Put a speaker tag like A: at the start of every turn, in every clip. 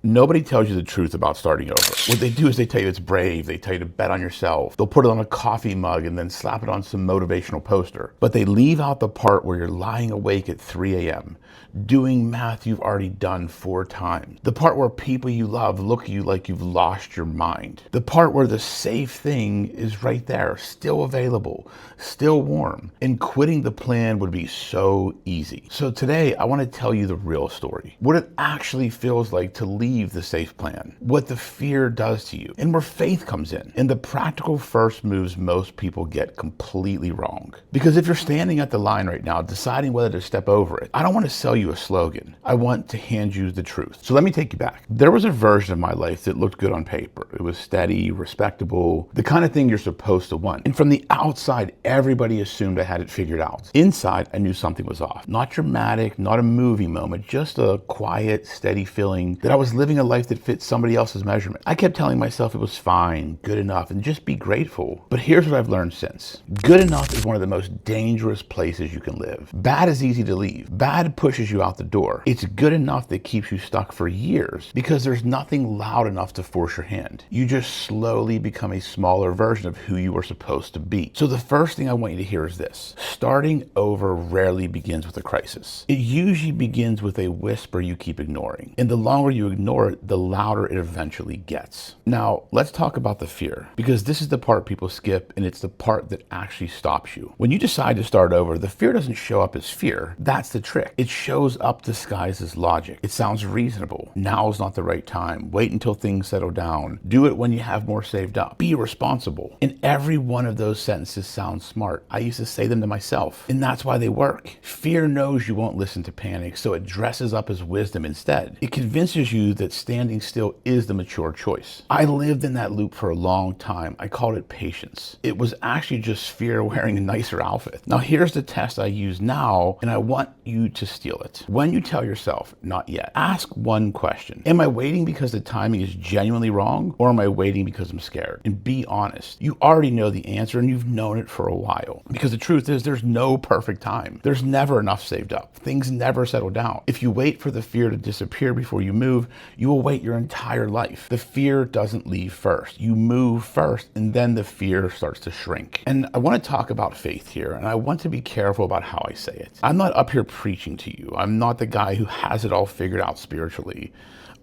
A: Nobody tells you the truth about starting over. What they do is they tell you it's brave, they tell you to bet on yourself. They'll put it on a coffee mug and then slap it on some motivational poster. But they leave out the part where you're lying awake at 3 a.m., doing math you've already done 4 times. The part where people you love look at you like you've lost your mind. The part where the safe thing is right there, still available, still warm. And quitting the plan would be so easy. So today, I want to tell you the real story. What it actually feels like to leave the safe plan. What the fear does to you. And where faith comes in. And the practical first moves most people get completely wrong. Because if you're standing at the line right now, deciding whether to step over it, I don't want to sell you a slogan. I want to hand you the truth. So let me take you back. There was a version of my life that looked good on paper. It was steady, respectable, the kind of thing you're supposed to want. And from the outside, everybody assumed I had it figured out. Inside, I knew something was off. Not dramatic, not a movie moment, just a quiet, steady feeling that I was living a life that fit somebody else's measurement. I kept telling myself it was fine, good enough, and just be grateful. But here's what I've learned since. Good enough is one of the most dangerous places you can live. Bad is easy to leave. Bad pushes you out the door. It's good enough that keeps you stuck for years because there's nothing loud enough to force your hand. You just slowly become a smaller version of who you were supposed to be. So the first thing I want you to hear is this. Starting over rarely begins with a crisis. It usually begins with a whisper you keep ignoring. And the longer you ignore it, the louder it eventually gets. Now, let's talk about the fear, because this is the part people skip, and it's the part that actually stops you. When you decide to start over, the fear doesn't show up as fear. That's the trick. It shows up disguised as logic. It sounds reasonable. Now's not the right time. Wait until things settle down. Do it when you have more saved up. Be responsible. And every one of those sentences sounds smart. I used to say them to myself, and that's why they work. Fear knows you won't listen to panic, so it dresses up as wisdom instead. It convinces you that standing still is the mature choice. I lived in that loop for a long time. I called it patience. It was actually just fear wearing a nicer outfit. Now here's the test I use now, and I want you to steal it. When you tell yourself, not yet, ask one question. Am I waiting because the timing is genuinely wrong, or am I waiting because I'm scared? And be honest. You already know the answer, and you've known it for a while. Because the truth is, there's no perfect time. There's never enough saved up. Things never settle down. If you wait for the fear to disappear before you move, you will wait your entire life. The fear doesn't leave first. You move first, and then the fear starts to shrink. And I want to talk about faith here, and I want to be careful about how I say it. I'm not up here preaching to you. I'm not the guy who has it all figured out spiritually.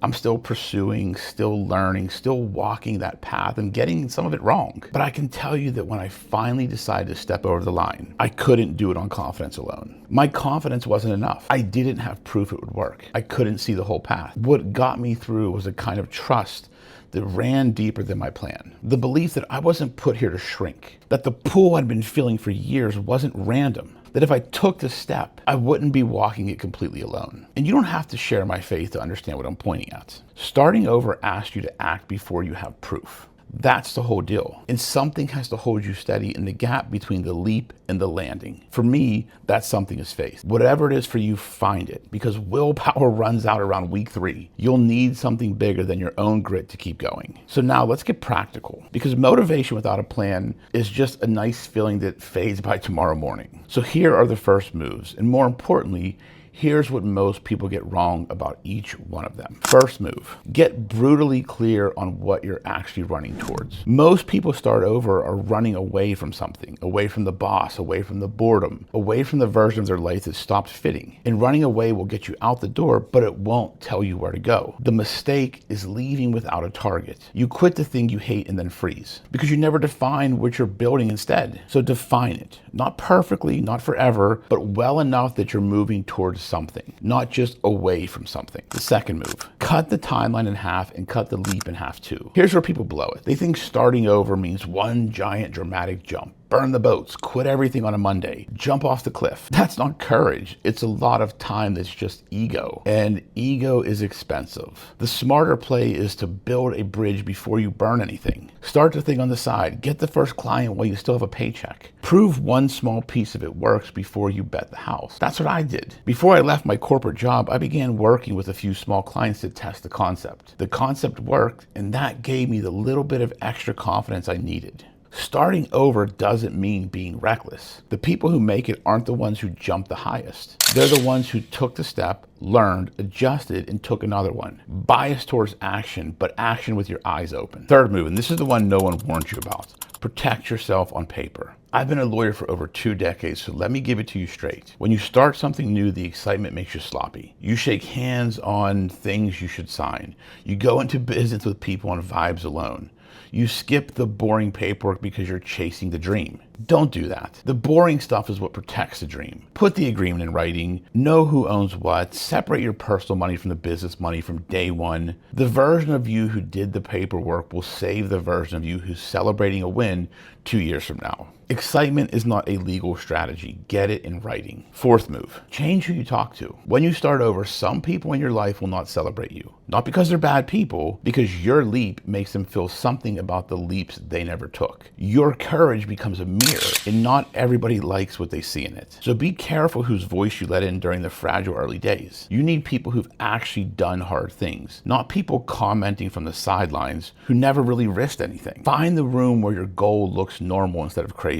A: I'm still pursuing, still learning, still walking that path and getting some of it wrong. But I can tell you that when I finally decided to step over the line, I couldn't do it on confidence alone. My confidence wasn't enough. I didn't have proof it would work. I couldn't see the whole path. What got me through was a kind of trust that ran deeper than my plan. The belief that I wasn't put here to shrink, that the pull I'd been feeling for years wasn't random, that if I took the step, I wouldn't be walking it completely alone. And you don't have to share my faith to understand what I'm pointing at. Starting over asks you to act before you have proof. That's the whole deal. And something has to hold you steady in the gap between the leap and the landing. For me, that something is faith. Whatever it is for you, find it, because willpower runs out around week 3. You'll need something bigger than your own grit to keep going. So now let's get practical, because motivation without a plan is just a nice feeling that fades by tomorrow morning. So here are the first moves, and more importantly, here's what most people get wrong about each one of them. First move, get brutally clear on what you're actually running towards. Most people start over are running away from something, away from the boss, away from the boredom, away from the version of their life that stopped fitting. And running away will get you out the door, but it won't tell you where to go. The mistake is leaving without a target. You quit the thing you hate and then freeze, because you never define what you're building instead. So define it, not perfectly, not forever, but well enough that you're moving towards something, not just away from something. The second move, cut the timeline in half and cut the leap in half too. Here's where people blow it. They think starting over means one giant dramatic jump. Burn the boats, quit everything on a Monday, jump off the cliff. That's not courage. It's a lot of time that's just ego. And ego is expensive. The smarter play is to build a bridge before you burn anything. Start the thing on the side. Get the first client while you still have a paycheck. Prove one small piece of it works before you bet the house. That's what I did. Before I left my corporate job, I began working with a few small clients to test the concept. The concept worked, and that gave me the little bit of extra confidence I needed. Starting over doesn't mean being reckless. The people who make it aren't the ones who jump the highest. They're the ones who took the step, learned, adjusted, and took another one. Bias towards action, but action with your eyes open. Third move, and this is the one no one warned you about. Protect yourself on paper. I've been a lawyer for over 2 decades, so let me give it to you straight. When you start something new, the excitement makes you sloppy. You shake hands on things you should sign. You go into business with people on vibes alone. You skip the boring paperwork because you're chasing the dream. Don't do that. The boring stuff is what protects the dream. Put the agreement in writing, know who owns what, separate your personal money from the business money from day one. The version of you who did the paperwork will save the version of you who's celebrating a win 2 years from now. Excitement is not a legal strategy. Get it in writing. Fourth move, change who you talk to. When you start over, some people in your life will not celebrate you. Not because they're bad people, because your leap makes them feel something about the leaps they never took. Your courage becomes a mirror, and not everybody likes what they see in it. So be careful whose voice you let in during the fragile early days. You need people who've actually done hard things, not people commenting from the sidelines who never really risked anything. Find the room where your goal looks normal instead of crazy.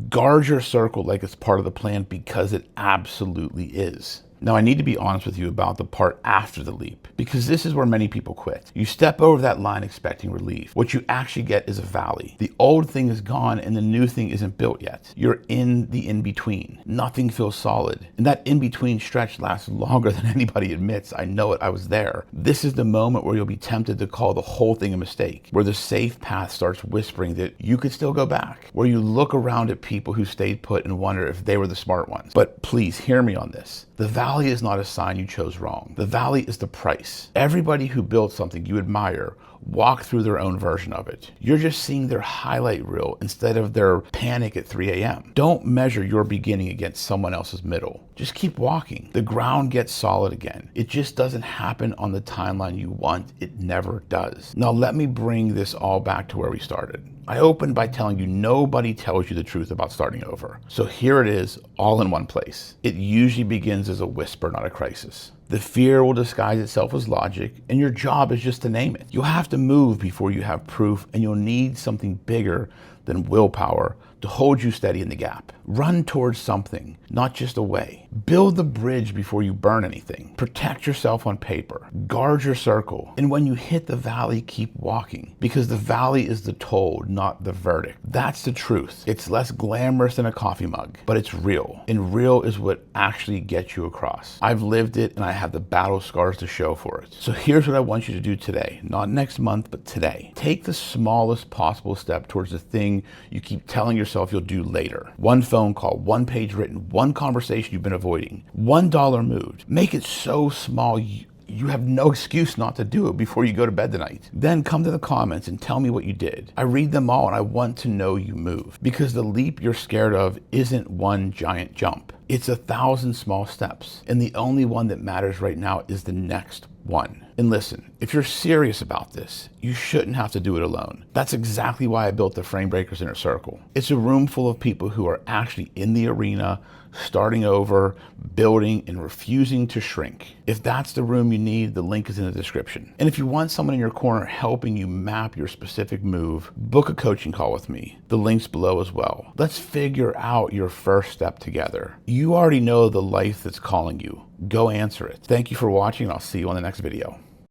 A: Guard your circle like it's part of the plan, because it absolutely is. Now, I need to be honest with you about the part after the leap, because this is where many people quit. You step over that line expecting relief. What you actually get is a valley. The old thing is gone and the new thing isn't built yet. You're in the in-between. Nothing feels solid. And that in-between stretch lasts longer than anybody admits. I know it, I was there. This is the moment where you'll be tempted to call the whole thing a mistake, where the safe path starts whispering that you could still go back, where you look around at people who stayed put and wonder if they were the smart ones. But please hear me on this. The valley is not a sign you chose wrong. The valley is the price. Everybody who built something you admire walked through their own version of it. You're just seeing their highlight reel instead of their panic at 3 a.m. Don't measure your beginning against someone else's middle. Just keep walking. The ground gets solid again. It just doesn't happen on the timeline you want. It never does. Now let me bring this all back to where we started. I opened by telling you nobody tells you the truth about starting over. So here it is, all in one place. It usually begins as a whisper, not a crisis. The fear will disguise itself as logic, and your job is just to name it. You'll have to move before you have proof, and you'll need something bigger than willpower to hold you steady in the gap. Run towards something, not just away. Build the bridge before you burn anything. Protect yourself on paper. Guard your circle. And when you hit the valley, keep walking, because the valley is the toll, not the verdict. That's the truth. It's less glamorous than a coffee mug, but it's real. And real is what actually gets you across. I've lived it, and I have the battle scars to show for it. So here's what I want you to do today. Not next month, but today. Take the smallest possible step towards the thing you keep telling yourself you'll do later. One phone call, one page written, one conversation you've been avoiding, $1 moved. Make it so small you have no excuse not to do it before you go to bed tonight. Then come to the comments and tell me what you did. I read them all, and I want to know you moved, because the leap you're scared of isn't one giant jump. It's 1,000 small steps, and the only one that matters right now is the next one. And listen, if you're serious about this, you shouldn't have to do it alone. That's exactly why I built the Frame Breakers Inner Circle. It's a room full of people who are actually in the arena, starting over, building, and refusing to shrink. If that's the room you need, the link is in the description. And if you want someone in your corner helping you map your specific move, book a coaching call with me. The link's below as well. Let's figure out your first step together. You already know the life that's calling you. Go answer it. Thank you for watching, and I'll see you on the next video.